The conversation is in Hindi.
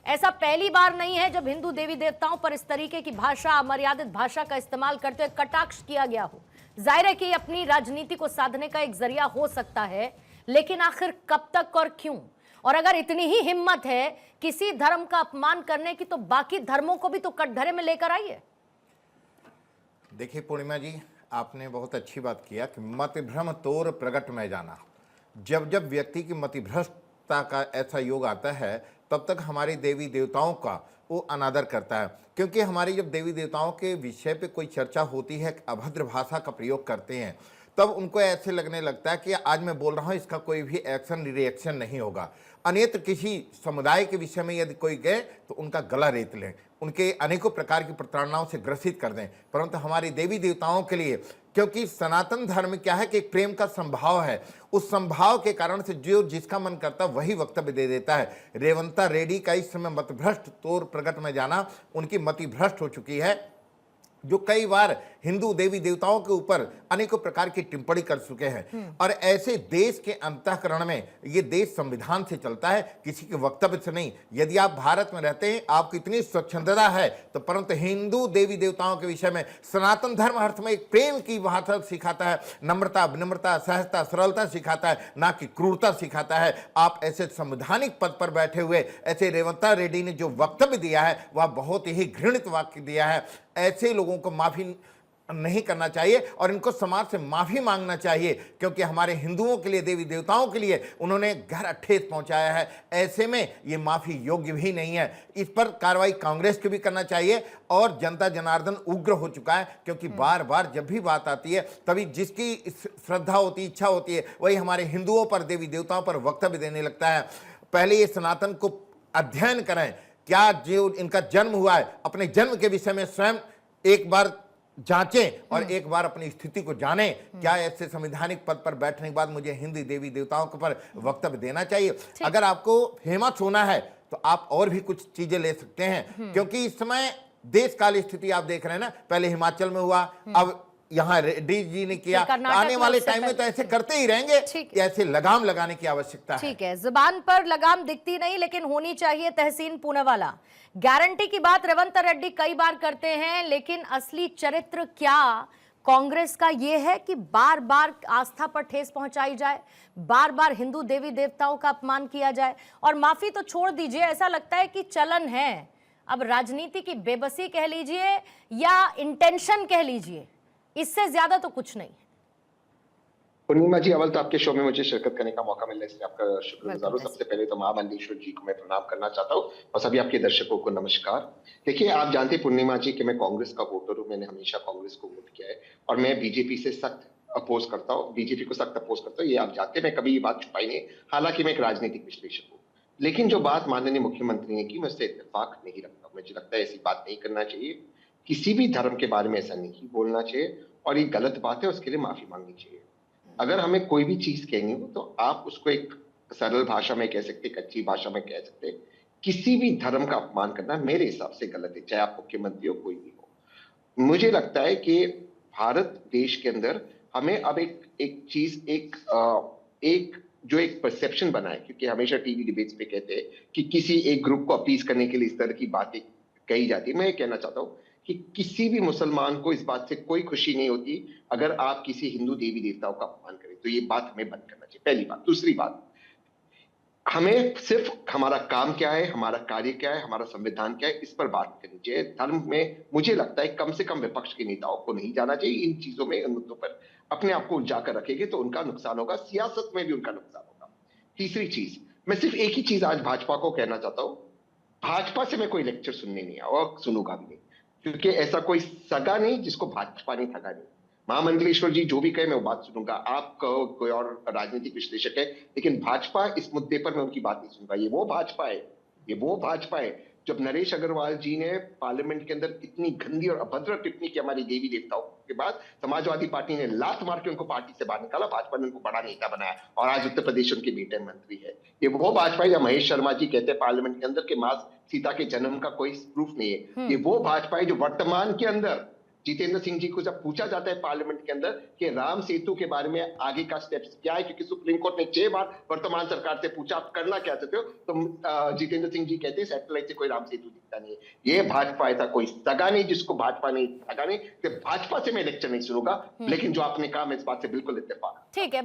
ऐसा पहली बार नहीं है जब हिंदू देवी देवताओं पर इस तरीके की भाषा, अमर्यादित भाषा का इस्तेमाल करते हुए कटाक्ष किया गया हो। जाहिर है कि अपनी राजनीति को साधने का एक जरिया हो सकता है, लेकिन आखिर कब तक और क्यों? और अगर इतनी ही हिम्मत है किसी धर्म का अपमान करने की, तो बाकी धर्मों को भी तो कटघरे में लेकर आइए। देखिए पूर्णिमा जी, आपने बहुत अच्छी बात किया कि मतिभ्रम तोर प्रगट में जाना। जब जब व्यक्ति की मतिभ्रष्टता का ऐसा योग आता है, तब तक हमारे देवी देवताओं का वो अनादर करता है। क्योंकि हमारी जब देवी देवताओं के विषय पे कोई चर्चा होती है, अभद्र भाषा का प्रयोग करते हैं, तब उनको ऐसे लगने लगता है कि आज मैं बोल रहा हूँ, इसका कोई भी एक्शन रिएक्शन नहीं होगा। अन्यत्र किसी समुदाय के विषय में यदि कोई गए तो उनका गला रेत लें, उनके अनेकों प्रकार की प्रताड़नाओं से ग्रसित कर दें। परंतु हमारी देवी देवताओं के लिए, क्योंकि सनातन धर्म क्या है कि एक प्रेम का संभाव है, उस संभाव के कारण से जो जिसका मन करता वही वक्तव्य दे देता है। रेवंता रेड्डी का इस समय मतभ्रष्ट तौर प्रकट में जाना, उनकी मति भ्रष्ट हो चुकी है, जो कई बार हिंदू देवी देवताओं के ऊपर अनेकों प्रकार की टिप्पणी कर चुके हैं। और ऐसे देश के अंतःकरण में, ये देश संविधान से चलता है, किसी के वक्तव्य से नहीं। यदि आप भारत में रहते हैं, आपको इतनी स्वच्छंदता है, तो परंतु हिंदू देवी देवताओं के विषय में सनातन धर्म अर्थ में एक प्रेम की भाषा सिखाता है, नम्रता, विनम्रता, सहजता, सरलता सिखाता है, ना कि क्रूरता सिखाता है। आप ऐसे संवैधानिक पद पर बैठे हुए ऐसे रेवंता रेड्डी ने जो वक्तव्य दिया है, वह बहुत ही घृणित वाक्य दिया है। ऐसे लोगों को माफी नहीं करना चाहिए और इनको समाज से माफी मांगना चाहिए, क्योंकि हमारे हिंदुओं के लिए, देवी देवताओं के लिए उन्होंने गहरा ठेस पहुंचाया है। ऐसे में ये माफी योग्य भी नहीं है। इस पर कार्रवाई कांग्रेस को भी करना चाहिए। और जनता जनार्दन उग्र हो चुका है, क्योंकि बार बार जब भी बात आती है, तभी जिसकी श्रद्धा होती, इच्छा होती है, वही हमारे हिंदुओं पर, देवी देवताओं पर वक्तव्य देने लगता है। पहले ये सनातन को अध्ययन करें, क्या जो इनका जन्म हुआ है, अपने जन्म के विषय में स्वयं एक बार जांचें और एक बार अपनी स्थिति को जानें। क्या ऐसे संवैधानिक पद पर बैठने के बाद मुझे हिंदी देवी देवताओं के पर वक्तव्य देना चाहिए? अगर आपको फेमस होना है तो आप और भी कुछ चीजें ले सकते हैं, क्योंकि इस समय देश काल स्थिति आप देख रहे हैं ना, पहले हिमाचल में हुआ, अब यहाँ रेड्डी जी ने किया, आने वाले टाइम में तो ऐसे करते ही रहेंगे। ऐसे लगाम लगाने की आवश्यकता है। ठीक है, जुबान पर लगाम दिखती नहीं, लेकिन होनी चाहिए तहसीन पूनावाला। गारंटी की बात रेवंता रेड्डी कई बार करते हैं, लेकिन असली चरित्र क्या कांग्रेस का ये है कि बार बार आस्था पर ठेस पहुंचाई जाए, बार बार हिंदू देवी देवताओं का अपमान किया जाए। और माफी तो छोड़ दीजिए, ऐसा लगता है कि चलन है, अब राजनीति की बेबसी कह लीजिए या इंटेंशन कह लीजिए, इससे ज्यादा तो कुछ नहीं। पूर्णिमा जी, अव्वल तो आपके शो में मुझे शिरकत करने का मौका मिलने से आपका शुक्रगुजार हूँ। सबसे पहले तो महामंडलेश्वर जी को मैं प्रणाम करना चाहता हूँ और सभी आपके दर्शकों को नमस्कार। देखिए, आप जानते हैं पूर्णिमा जी कि मैं कांग्रेस का वोटर हूँ, मैंने हमेशा कांग्रेस को वोट किया है और मैं बीजेपी से सख्त अपोज करता हूँ, बीजेपी को सख्त अपोज करता हूँ। ये आप जानते हैं, मैं कभी ये बात छुपाई नहीं, हालांकि मैं एक राजनीतिक विश्लेषक हूँ। लेकिन जो बात माननीय मुख्यमंत्री ने की, मैं उससे इत्तेफाक नहीं रखता। मुझे लगता है ऐसी बात नहीं करना चाहिए, किसी भी धर्म के बारे में ऐसा नहीं बोलना चाहिए और ये गलत बात है, उसके लिए माफी मांगनी चाहिए। अगर हमें कोई भी चीज कहनी हो तो आप उसको एक सरल भाषा में कह सकते, कच्ची भाषा में कह सकते। किसी भी धर्म का अपमान करना मेरे हिसाब से गलत है, चाहे आप मुख्यमंत्री हो, कोई भी हो। मुझे लगता है कि भारत देश के अंदर हमें अब एक चीज, एक जो एक परसेप्शन बना है, क्योंकि हमेशा टीवी डिबेट्स पे कहते हैं कि किसी एक ग्रुप को अपीज करने के लिए इस तरह की बातें कही जाती है। मैं ये कहना चाहता हूँ कि किसी भी मुसलमान को इस बात से कोई खुशी नहीं होती अगर आप किसी हिंदू देवी देवताओं का अपमान करें, तो ये बात हमें बंद करना चाहिए, पहली बात। दूसरी बात, हमें सिर्फ हमारा काम क्या है, हमारा कार्य क्या है, हमारा संविधान क्या है, इस पर बात करनी चाहिए। धर्म में मुझे लगता है कम से कम विपक्ष के नेताओं को नहीं जाना चाहिए इन चीजों में, इन मुद्दों पर अपने आप को उलझाकर रखेंगे तो उनका नुकसान होगा, सियासत में भी उनका नुकसान होगा। तीसरी चीज, मैं सिर्फ एक ही चीज आज भाजपा को कहना चाहता हूं, भाजपा से मैं कोई लेक्चर सुनने नहीं आया और सुनूंगा भी नहीं, क्योंकि ऐसा कोई सगा नहीं जिसको भाजपा ने ठगा नहीं। महामंडलेश्वर जी जो भी कहे मैं वो बात सुनूंगा, आप कहो कोई और राजनीतिक विश्लेषक है, लेकिन भाजपा इस मुद्दे पर मैं उनकी बात नहीं सुनूंगा। ये वो भाजपा है, ये वो भाजपा है जब नरेश अग्रवाल जी ने पार्लियामेंट के अंदर इतनी गंदी और अभद्र टिप्पणी की हमारी देवी देवताओं के बाद, समाजवादी पार्टी ने लात मार के उनको पार्टी से बाहर निकाला, भाजपा ने उनको बड़ा नेता बनाया और आज उत्तर प्रदेश उनके बेटे मंत्री है। ये वो भाजपा है, या महेश शर्मा जी कहते हैं पार्लियामेंट के अंदर के मां सीता के जन्म का कोई प्रूफ नहीं है, ये वो भाजपा है जो वर्तमान के अंदर जितेंद्र सिंह जी को जब पूछा जाता है पार्लियामेंट के अंदर कि राम सेतु के बारे में आगे का स्टेप्स क्या है, क्योंकि सुप्रीम कोर्ट ने 6 बार वर्तमान सरकार से पूछा आप करना क्या चाहते हो, तो जितेंद्र सिंह जी कहते हैं सैटेलाइट से कोई राम सेतु दिखता नहीं है। ये भाजपा ऐसा कोई सगा नहीं जिसको भाजपा नहीं सगा नहीं, कि भाजपा से मैं इलेक्शन नहीं शुरूगा, लेकिन जो आपने कहा मैं इस बात से बिल्कुल इत्तेफाक। ठीक है।